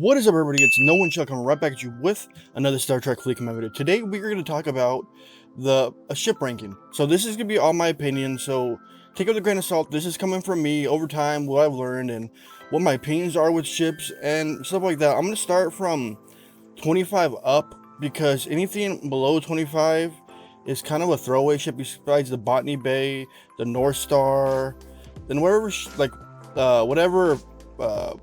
What is up, everybody? It's No One Shall coming right back at you with another Star Trek Fleet Command video. Today we're going to talk about a ship ranking. So this is going to be all my opinion, so take it with a grain of salt. This is coming from me over time, what I've learned and what my opinions are with ships and stuff like that. I'm going to start from 25 up because anything below 25 is kind of a throwaway ship besides the Botany Bay, the North Star, then whatever whatever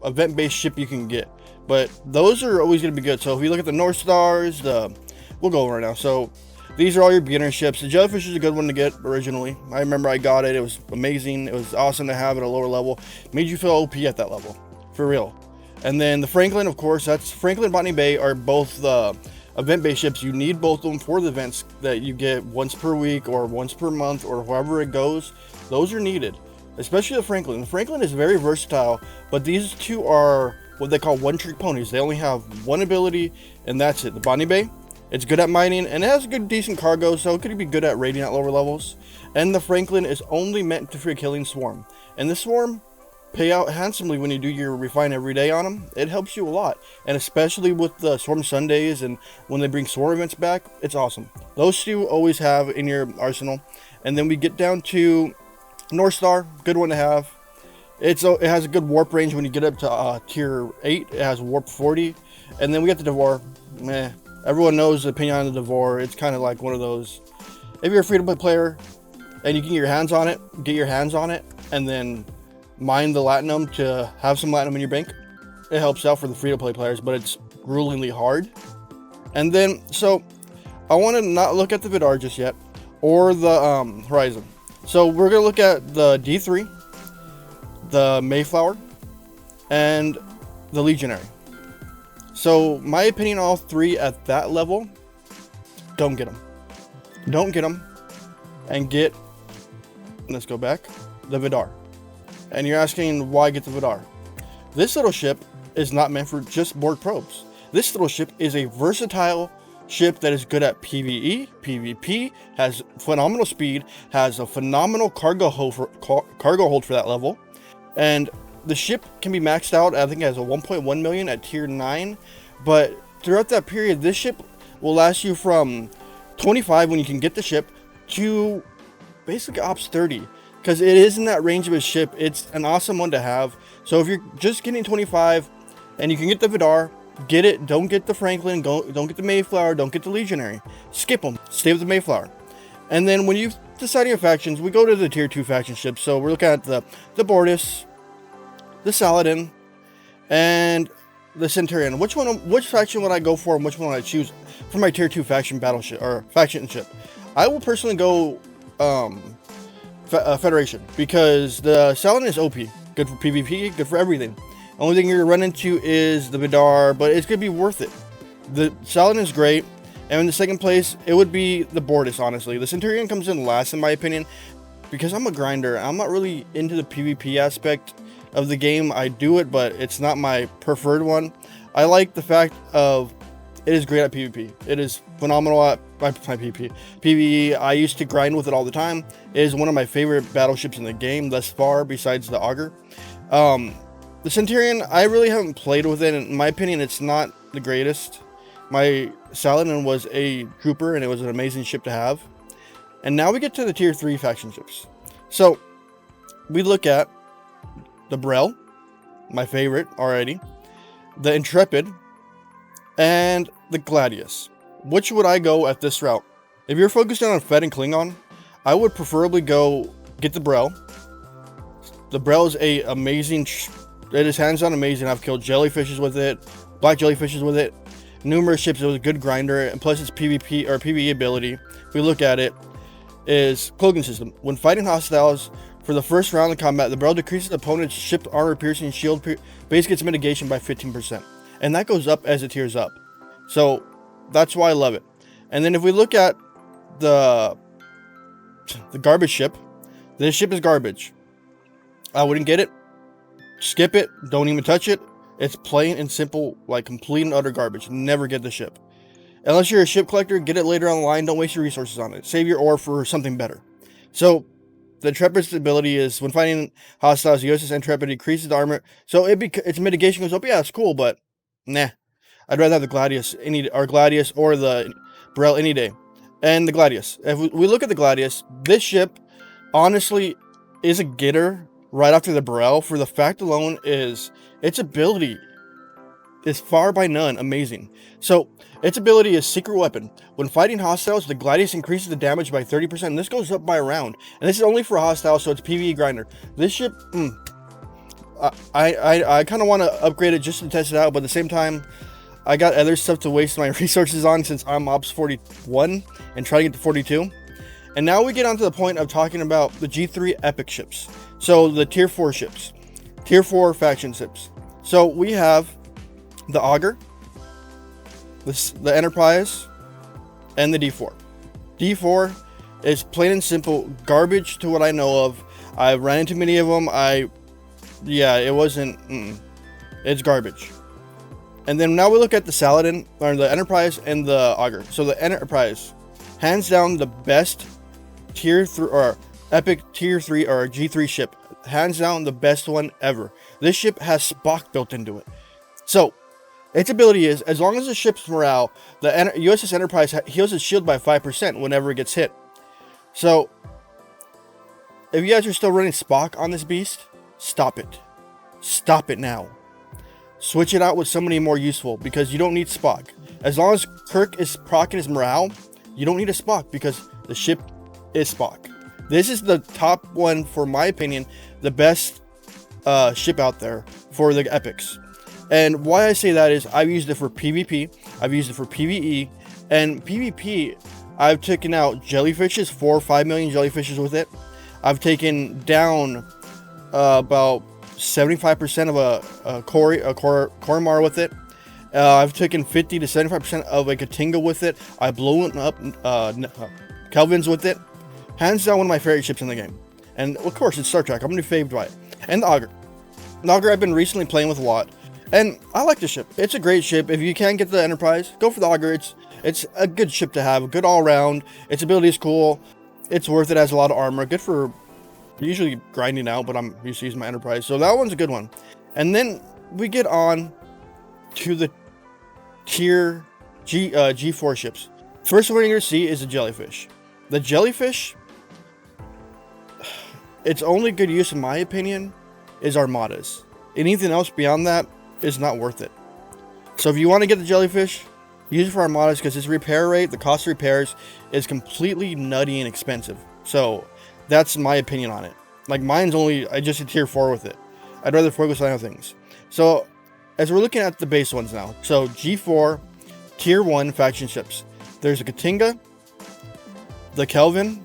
event-based ship you can get. But those are always going to be good. So if you look at the North Stars, we'll go over right now. So these are all your beginner ships. The Jellyfish is a good one to get originally. I remember I got it. It was amazing. It was awesome to have at a lower level. Made you feel OP at that level, for real. And then the Franklin, of course, Franklin and Botany Bay are both the event-based ships. You need both of them for the events that you get once per week or once per month or however it goes. Those are needed, especially the Franklin. The Franklin is very versatile, but these two are what they call one-trick ponies. They only have one ability, and that's it. The Botany Bay, it's good at mining, and it has a good, decent cargo, so it could be good at raiding at lower levels. And the Franklin is only meant for killing Swarm. And the Swarm pay out handsomely when you do your refine every day on them. It helps you a lot, and especially with the Swarm Sundays and when they bring Swarm events back, it's awesome. Those two always have in your arsenal. And then we get down to North Star, good one to have. It has a good warp range when you get up to tier 8. It has warp 40. And then we got the Devore. Meh. Everyone knows the opinion on the Devore. It's kind of like one of those, if you're a free-to-play player and you can get your hands on it, and then mine the Latinum to have some Latinum in your bank. It helps out for the free-to-play players, but it's gruelingly hard. And then, so, I want to not look at the Vidar just yet, or the Horizon. So we're going to look at the D3, the Mayflower, and the Legionary. So my opinion on all three at that level, don't get them. Don't get them. And get, let's go back, the Vidar. And you're asking why get the Vidar. This little ship is not meant for just board probes. This little ship is a versatile ship that is good at PvE, PvP, has phenomenal speed, has a phenomenal cargo hold for that level. And the ship can be maxed out, I think it has a 1.1 million at tier 9. But throughout that period, this ship will last you from 25 when you can get the ship to basically ops 30. Because it is in that range of a ship. It's an awesome one to have. So if you're just getting 25 and you can get the Vidar, get it. Don't get the Franklin, don't get the Mayflower, don't get the Legionary. Skip them. Stay with the Mayflower. And then when you decide your factions, we go to the tier 2 faction ships. So we're looking at the Bortus, the Saladin, and the Centurion. Which faction would I go for, and which one would I choose for my tier 2 faction battleship or faction ship? I will personally go Federation, because the Saladin is OP, good for PvP, good for everything. Only thing you're gonna run into is the Vidar, but it's gonna be worth it. The Saladin is great, and in the second place, it would be the Bortus. Honestly, the Centurion comes in last in my opinion, because I'm a grinder. I'm not really into the PvP aspect of the game. I do it, but it's not my preferred one. I like the fact of it is great at PvP. It is phenomenal at my PvP. PvE, I used to grind with it all the time. It is one of my favorite battleships in the game thus far, besides the Augur. The Centurion, I really haven't played with it. In my opinion, it's not the greatest. My Saladin was a trooper, and it was an amazing ship to have. And now we get to the tier 3 faction ships. So, we look at the Brel, my favorite already, the Intrepid, and the Gladius. Which would I go at this route? If you're focused on Fed and Klingon, I would preferably go get the Brel. The Brel is a amazing, it is hands-on amazing. I've killed jellyfishes with it, black jellyfishes with it, numerous ships. It was a good grinder, and plus its PvP or PvE ability, if we look at it, is cloaking system. When fighting hostiles for the first round of combat, the Brel decreases opponent's ship armor piercing shield base gets mitigation by 15%. And that goes up as it tiers up. So that's why I love it. And then if we look at the garbage ship, this ship is garbage. I wouldn't get it. Skip it. Don't even touch it. It's plain and simple, like complete and utter garbage. Never get the ship. Unless you're a ship collector, get it later on the line. Don't waste your resources on it. Save your ore for something better. So The Intrepid's ability is when fighting hostiles, the USS Intrepid decreases the armor. So its mitigation goes up. Yeah, it's cool, but Nah, I'd rather have the Gladius or the Burrell any day. And the Gladius. If we look at the Gladius, this ship honestly is a getter right after the Burrell for the fact alone is its ability is far by none amazing. So its ability is secret weapon. When fighting hostiles, the Gladius increases the damage by 30%. And this goes up by a round. And this is only for hostiles, so it's PvE grinder. This ship, I kind of want to upgrade it just to test it out, but at the same time, I got other stuff to waste my resources on since I'm Ops 41 and trying to get to 42. And now we get on to the point of talking about the G3 epic ships. So the tier 4 ships, tier 4 faction ships. So we have the Augur, the Enterprise, and the D4. D4 is plain and simple garbage to what I know of. I've ran into many of them. It wasn't, it's garbage. And then now we look at the Saladin, or the Enterprise and the Augur. So the Enterprise, hands down the best tier 3 or epic tier 3 or G3 ship. Hands down the best one ever. This ship has Spock built into it. So its ability is, as long as the ship's morale, the USS Enterprise heals its shield by 5% whenever it gets hit. So if you guys are still running Spock on this beast, stop it. Stop it now. Switch it out with somebody more useful, because you don't need Spock. As long as Kirk is proccing his morale, you don't need a Spock because the ship is Spock. This is the top one, for my opinion, the best ship out there for the epics. And why I say that is I've used it for PvP, I've used it for PvE, and PvP, I've taken out jellyfishes, 4 or 5 million jellyfishes with it. I've taken down about 75% of a Koromar with it. I've taken 50 to 75% of a Katinga with it. I've blown up Kelvins with it. Hands down one of my favorite ships in the game. And of course it's Star Trek. I'm going to be favored by it. And the Augur. The Augur I've been recently playing with a lot. And I like the ship. It's a great ship. If you can't get the Enterprise, go for the Augur. It's a good ship to have. Good all around. Its ability is cool. It's worth it. Has a lot of armor. Good for usually grinding out, but I'm used to using my Enterprise. So that one's a good one. And then we get on to the tier G4 ships. First one you're going to see is the Jellyfish. The Jellyfish, its only good use, in my opinion, is Armadas. Anything else beyond that is not worth it. So if you want to get the Jellyfish, use it for Armadas, because its repair rate, the cost of repairs, is completely nutty and expensive. So that's my opinion on it. Like mine's I just hit tier 4 with it. I'd rather focus on other things. So as we're looking at the base ones now. So G4, tier 1 faction ships. There's the Katinga, the Kelvin,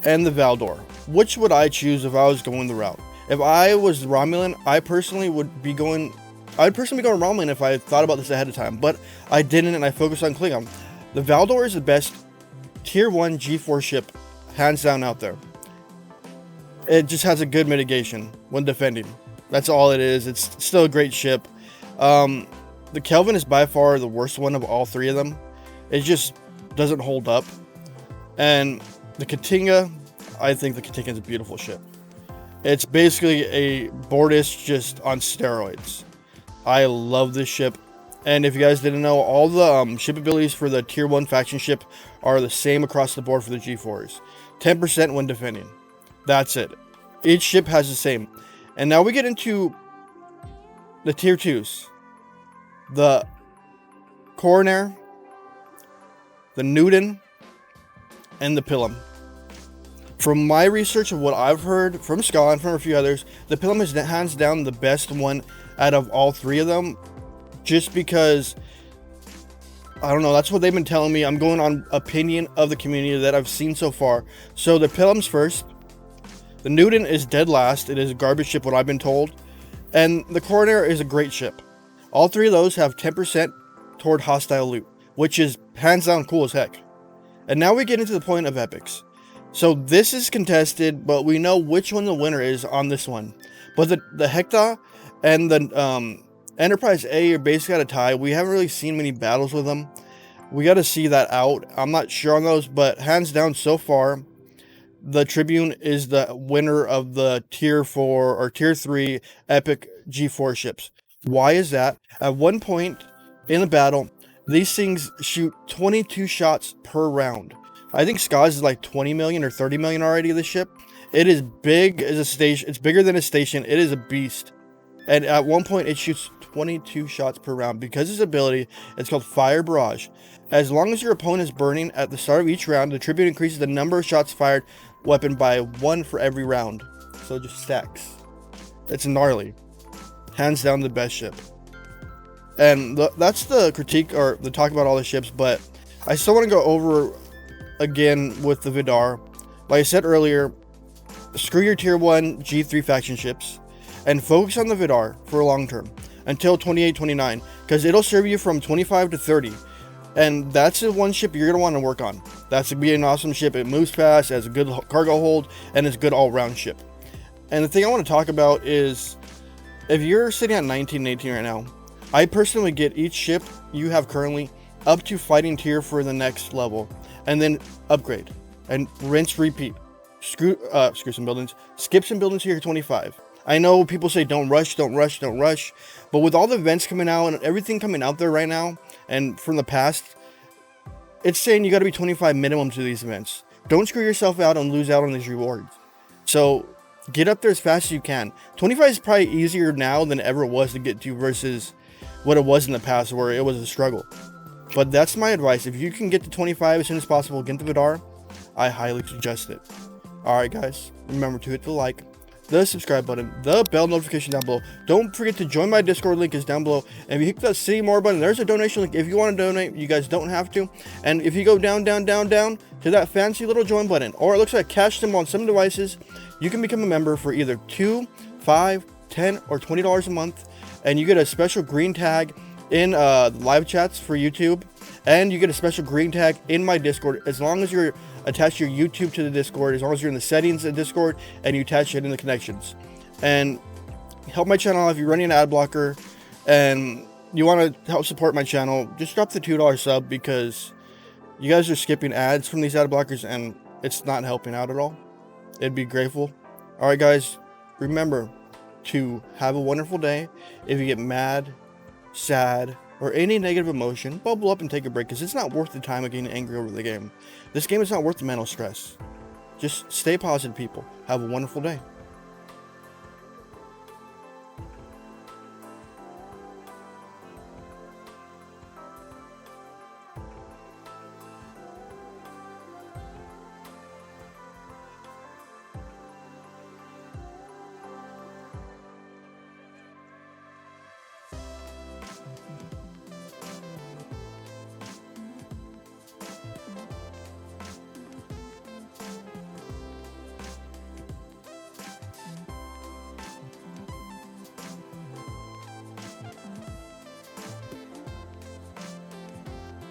and the Valdor. Which would I choose if I was going the route? If I was Romulan, I'd personally be going Romulan if I thought about this ahead of time. But I didn't, and I focused on Klingon. The Valdor is the best tier 1 G4 ship, hands down, out there. It just has a good mitigation when defending. That's all it is. It's still a great ship. The Kelvin is by far the worst one of all three of them. It just doesn't hold up. And the Katinga, I think the Katinga is a beautiful ship. It's basically a Bortis just on steroids. I love this ship. And if you guys didn't know, all the ship abilities for the tier 1 faction ship are the same across the board for the G4s. 10% when defending. That's it. Each ship has the same. And now we get into the tier 2s. The Coroner, the Newton, and the Pilum. From my research of what I've heard from Scott and from a few others, the Pilum is hands down the best one out of all three of them. Just because, I don't know, that's what they've been telling me. I'm going on opinion of the community that I've seen so far. So the Pilum's first. The Newton is dead last. It is a garbage ship, what I've been told. And the Coroner is a great ship. All three of those have 10% toward hostile loot, which is hands down cool as heck. And now we get into the point of epics. So this is contested, but we know which one the winner is on this one. But the Hector and the Enterprise A are basically at a tie. We haven't really seen many battles with them. We got to see that out. I'm not sure on those, but hands down so far, the Tribune is the winner of the tier 4 or tier 3 epic G4 ships. Why is that? At one point in the battle, these things shoot 22 shots per round. I think Skaz is like 20 million or 30 million already, the ship. It is big as a station. It's bigger than a station. It is a beast. And at one point, it shoots 22 shots per round. Because its ability, it's called Fire Barrage. As long as your opponent is burning at the start of each round, the tribute increases the number of shots fired weapon by 1 for every round. So it just stacks. It's gnarly. Hands down the best ship. And that's the critique or the talk about all the ships, but I still want to go over again with the Vidar. Like I said earlier, screw your tier 1 G3 faction ships and focus on the Vidar for a long term until 28-29, because it'll serve you from 25 to 30. And that's the one ship you're going to want to work on. That's going to be an awesome ship. It moves fast, has a good cargo hold, and it's a good all-round ship. And the thing I want to talk about is, if you're sitting at 19 and 18 right now, I personally get each ship you have currently up to fighting tier for the next level, and then upgrade, and rinse, repeat. Screw some buildings, skip some buildings here 25. I know people say don't rush, but with all the events coming out and everything coming out there right now, and from the past, it's saying you got to be 25 minimum to these events. Don't screw yourself out and lose out on these rewards. So get up there as fast as you can. 25 is probably easier now than ever it was to get to versus what it was in the past, where it was a struggle. But that's my advice. If you can get to 25 as soon as possible, get the Vidar, I highly suggest it. Alright guys, remember to hit the like, the subscribe button, the bell notification down below. Don't forget to join my Discord, link is down below. And if you hit that see more button, there's a donation link if you want to donate. You guys don't have to. And if you go down to that fancy little join button, or it looks like cash symbol on some devices, you can become a member for either $2, $5, $10, or $20 a month. And you get a special green tag in live chats for YouTube. And you get a special green tag in my Discord, as long as you're attach your YouTube to the Discord, as long as you're in the settings of Discord and you attach it in the connections. And help my channel out. If you're running an ad blocker and you want to help support my channel, just drop the $2 sub, because you guys are skipping ads from these ad blockers and it's not helping out at all. It'd be grateful. Alright guys, remember to have a wonderful day. If you get mad, sad, or any negative emotion, bubble up and take a break, because it's not worth the time of getting angry over the game. This game is not worth the mental stress. Just stay positive, people. Have a wonderful day.